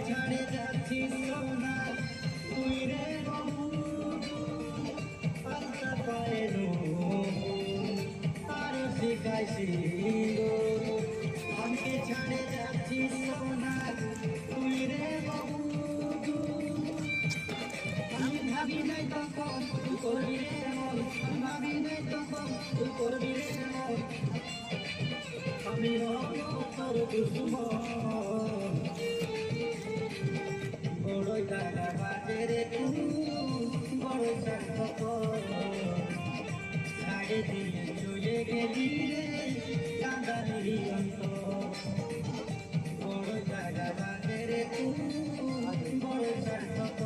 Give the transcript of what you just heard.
ছাড়ে যাচ্ছিস সোনা তুই রে বাবু পাল্টা পায়ে আর শিখাইছি আমাকে ছাড়ে যাচ্ছিস সোনা তুই রে বাবু আমি ভাবি নাই তখন তুই করবি রে মন আমি ভাবি নাই তখন তুই করবি রে মন আমি তোর দুশ্মন বড়ই টাকা বাজে রে তুই বড়ই স্বার্থ ছাড়ে দিয়ে চলে গেলি রে কাঁদালি অন্তর বড়ই টাকা বাজে রে তুই বড়ই স্বার্থ